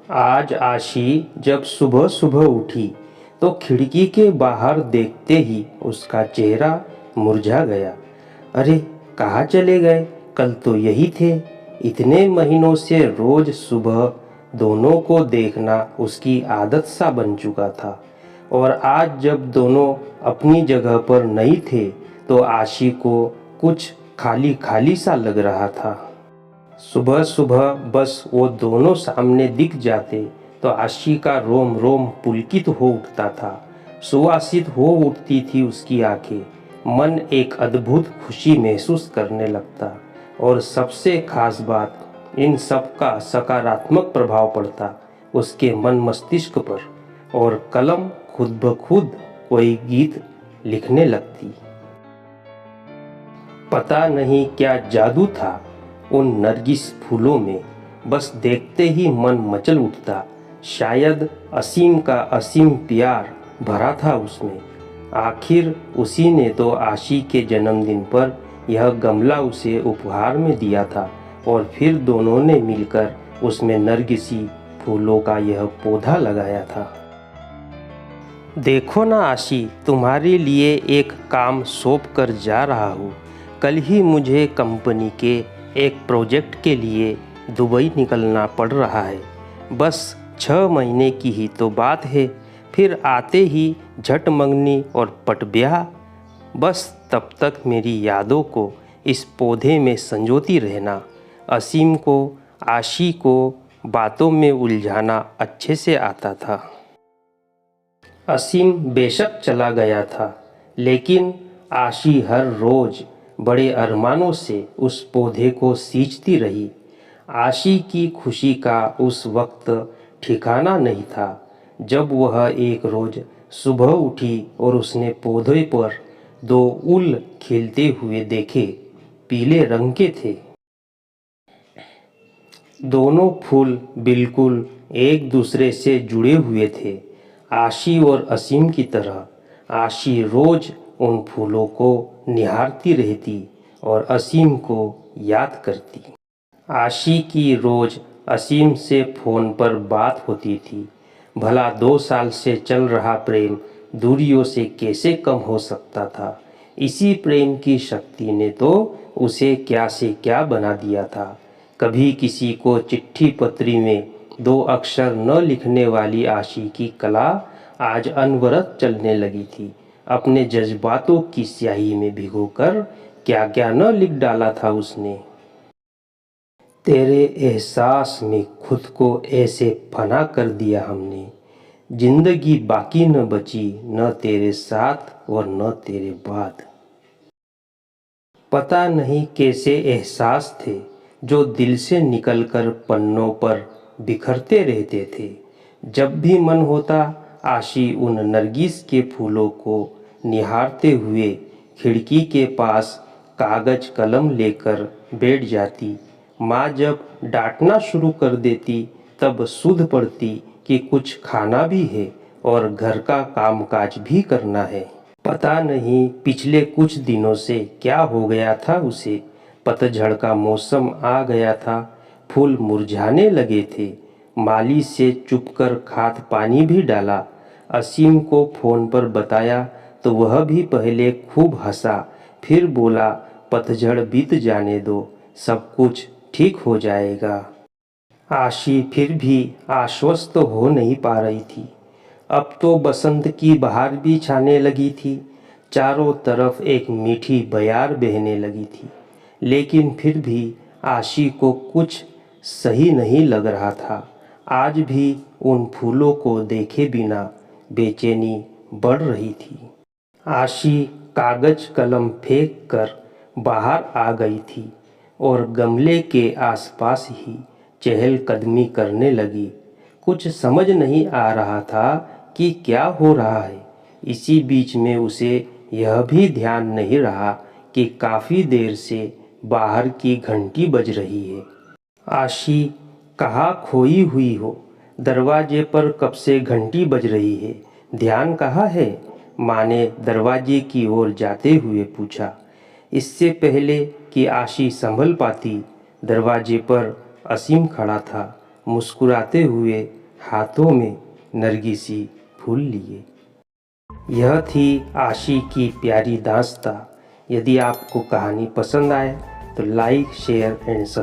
आज आशी जब सुबह सुबह उठी तो खिड़की के बाहर देखते ही उसका चेहरा मुरझा गया। अरे कहाँ चले गए? कल तो यही थे। इतने महीनों से रोज सुबह दोनों को देखना उसकी आदत सा बन चुका था, और आज जब दोनों अपनी जगह पर नहीं थे तो आशी को कुछ खाली खाली सा लग रहा था। सुबह सुबह बस वो दोनों सामने दिख जाते तो आशी का रोम रोम पुलकित हो उठता था, सुवासित हो उठती थी उसकी आंखें। मन एक अद्भुत खुशी महसूस करने लगता, और सबसे खास बात, इन सब का सकारात्मक प्रभाव पड़ता उसके मन मस्तिष्क पर, और कलम खुद ब खुद कोई गीत लिखने लगती। पता नहीं क्या जादू था उन नरगिस फूलों में, बस देखते ही मन मचल उठता। शायद असीम का असीम प्यार भरा था उसमें। आखिर उसी ने तो आशी के जन्मदिन पर यह गमला उसे उपहार में दिया था, और फिर दोनों ने मिलकर उसमें नरगिसी फूलों का यह पौधा लगाया था। देखो ना आशी, तुम्हारे लिए एक काम सौंप कर जा रहा हूँ। कल ही मुझे कंपनी के एक प्रोजेक्ट के लिए दुबई निकलना पड़ रहा है। बस 6 महीने की ही तो बात है, फिर आते ही झट मंगनी और पट ब्याह। बस तब तक मेरी यादों को इस पौधे में संजोती रहना। असीम को, आशी को बातों में उलझाना अच्छे से आता था। असीम बेशक चला गया था, लेकिन आशी हर रोज बड़े अरमानों से उस पौधे को सींचती रही। आशी की खुशी का उस वक्त ठिकाना नहीं था जब वह एक रोज सुबह उठी और उसने पौधे पर 2 उल खिलते हुए देखे। पीले रंग के थे। दोनों फूल बिल्कुल एक दूसरे से जुड़े हुए थे, आशी और असीम की तरह। आशी रोज उन फूलों को निहारती रहती और असीम को याद करती। आशी की रोज असीम से फ़ोन पर बात होती थी। भला 2 साल से चल रहा प्रेम दूरियों से कैसे कम हो सकता था। इसी प्रेम की शक्ति ने तो उसे क्या से क्या बना दिया था। कभी किसी को चिट्ठी पत्री में 2 अक्षर न लिखने वाली आशी की कला आज अनवरत चलने लगी थी। अपने जज्बातों की स्याही में भिगोकर क्या क्या न लिख डाला था उसने। तेरे एहसास में खुद को ऐसे फना कर दिया हमने, जिंदगी बाकी न बची, न तेरे साथ और न तेरे बाद। पता नहीं कैसे एहसास थे जो दिल से निकलकर पन्नों पर बिखरते रहते थे। जब भी मन होता आशी उन नरगिस के फूलों को निहारते हुए खिड़की के पास कागज कलम लेकर बैठ जाती। माँ जब डांटना शुरू कर देती तब सुध पड़ती कि कुछ खाना भी है और घर का कामकाज भी करना है। पता नहीं पिछले कुछ दिनों से क्या हो गया था उसे। पतझड़ का मौसम आ गया था, फूल मुरझाने लगे थे। माली से चुपकर खाद पानी भी डाला। असीम को फ़ोन पर बताया तो वह भी पहले खूब हंसा, फिर बोला पतझड़ बीत जाने दो, सब कुछ ठीक हो जाएगा। आशी फिर भी आश्वस्त हो नहीं पा रही थी। अब तो बसंत की बहार भी छाने लगी थी। चारों तरफ एक मीठी बयार बहने लगी थी, लेकिन फिर भी आशी को कुछ सही नहीं लग रहा था। आज भी उन फूलों को देखे बिना बेचैनी बढ़ रही थी। आशी कागज कलम फेंक कर बाहर आ गई थी और गमले के आसपास ही चहलकदमी करने लगी। कुछ समझ नहीं आ रहा था कि क्या हो रहा है। इसी बीच में उसे यह भी ध्यान नहीं रहा कि काफ़ी देर से बाहर की घंटी बज रही है। आशी कहाँ खोई हुई हो? दरवाजे पर कब से घंटी बज रही है, ध्यान कहाँ है? माँ ने दरवाजे की ओर जाते हुए पूछा। इससे पहले कि आशी संभल पाती, दरवाजे पर असीम खड़ा था। मुस्कुराते हुए हाथों में नरगिसी फूल लिए। यह थी आशी की प्यारी दास्तां। यदि आपको कहानी पसंद आए तो लाइक, शेयर एंड सब्सक्राइब